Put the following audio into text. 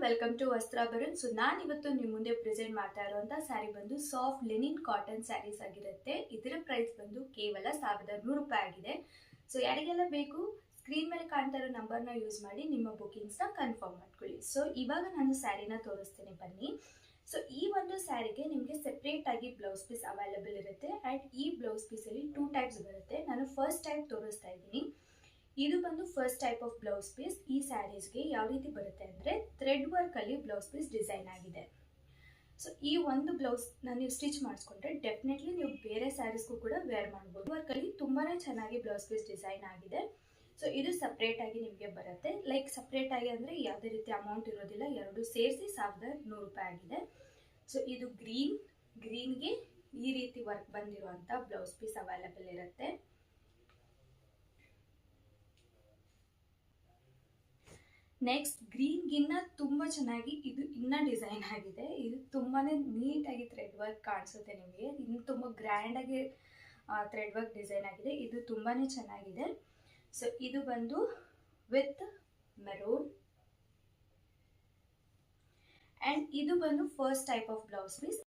Welcome to ವಸ್ತ್ರಾಭರಣ್. So ನಾನು ಇವತ್ತು ನಿಮ್ಮ ಮುಂದೆ ಪ್ರೆಸೆಂಟ್ ಮಾಡ್ತಾ ಇರುವಂತ ಸ್ಯಾರಿ ಬಂದು ಸಾಫ್ಟ್ ಲಿನಿನ್ ಕಾಟನ್ ಸ್ಯಾರೀಸ್ ಆಗಿರುತ್ತೆ. ಇದರ ಪ್ರೈಸ್ ಬಂದು ಕೇವಲ 1100 ರೂಪಾಯಿ ಆಗಿದೆ. ಸೊ ಯಾರಿಗೆಲ್ಲ ಬೇಕು ಸ್ಕ್ರೀನ್ ಮೇಲೆ ಕಾಣ್ತಾ ಇರೋ ನಂಬರ್ನ ಯೂಸ್ ಮಾಡಿ ನಿಮ್ಮ ಬುಕಿಂಗ್ಸ್ನ ಕನ್ಫರ್ಮ್ ಮಾಡ್ಕೊಳ್ಳಿ. ಸೊ ಇವಾಗ ನಾನು ಸ್ಯಾರಿನ ತೋರಿಸ್ತೇನೆ, ಬನ್ನಿ. ಸೊ ಈ ಒಂದು ಸ್ಯಾರಿಗೆ ನಿಮಗೆ ಸೆಪ್ರೇಟ್ ಆಗಿ ಬ್ಲೌಸ್ ಪೀಸ್ ಅವೈಲೇಬಲ್ ಇರುತ್ತೆ. ಅಂಡ್ ಈ ಬ್ಲೌಸ್ ಪೀಸಲ್ಲಿ 2 ಟೈಪ್ಸ್ ಬರುತ್ತೆ. ನಾನು ಫಸ್ಟ್ ಟೈಪ್ ತೋರಿಸ್ತಾ ಇದ್ದೀನಿ. ಇದು ಬಂದು first type of blouse piece. ಈ ಸ್ಯಾರೀಸ್ಗೆ ಯಾವ ರೀತಿ ಬರುತ್ತೆ ಅಂದರೆ ಥ್ರೆಡ್ ವರ್ಕ್ ಅಲ್ಲಿ ಬ್ಲೌಸ್ ಪೀಸ್ ಡಿಸೈನ್ ಆಗಿದೆ. ಸೊ ಈ ಒಂದು ಬ್ಲೌಸ್ ನೀವು ಸ್ಟಿಚ್ ಮಾಡಿಸ್ಕೊಂಡ್ರೆ ಡೆಫಿನೆಟ್ಲಿ ನೀವು ಬೇರೆ ಸ್ಯಾರೀಸ್ಗೂ ಕೂಡ ವೇರ್ ಮಾಡ್ಬೋದು. ವರ್ಕ್ ಅಲ್ಲಿ ತುಂಬಾನೇ ಚೆನ್ನಾಗಿ ಬ್ಲೌಸ್ ಪೀಸ್ ಡಿಸೈನ್ ಆಗಿದೆ. ಸೊ ಇದು ಸಪ್ರೇಟ್ ಆಗಿ ನಿಮಗೆ ಬರುತ್ತೆ. ಲೈಕ್ ಸಪ್ರೇಟ್ ಆಗಿ ಅಂದರೆ ಯಾವುದೇ ರೀತಿ ಅಮೌಂಟ್ ಇರೋದಿಲ್ಲ, ಎರಡು ಸೇರಿಸಿ 1100 ರೂಪಾಯಿ ಆಗಿದೆ. ಸೊ ಇದು ಗ್ರೀನ್ಗೆ ಈ ರೀತಿ ವರ್ಕ್ ಬಂದಿರುವಂಥ ಬ್ಲೌಸ್ ಪೀಸ್ ಅವೈಲೇಬಲ್ ಇರುತ್ತೆ. ನೆಕ್ಸ್ಟ್ ಗ್ರೀನ್ಗಿನ್ನ ತುಂಬ ಚೆನ್ನಾಗಿ ಇದು ಇನ್ನ ಡಿಸೈನ್ ಆಗಿದೆ. ಇದು ತುಂಬಾನೇ ನೀಟಾಗಿ ಥ್ರೆಡ್ ವರ್ಕ್ ಕಾಣಿಸುತ್ತೆ ನಿಮಗೆ. ಇನ್ನು ತುಂಬ ಗ್ರ್ಯಾಂಡಾಗಿ ಥ್ರೆಡ್ ವರ್ಕ್ ಡಿಸೈನ್ ಆಗಿದೆ. ಇದು ತುಂಬಾನೇ ಚೆನ್ನಾಗಿದೆ. ಸೊ ಇದು ಬಂದು ವಿತ್ ಮೆರೂನ್ ಆ್ಯಂಡ್ ಇದು ಬಂದು first type of blouse piece.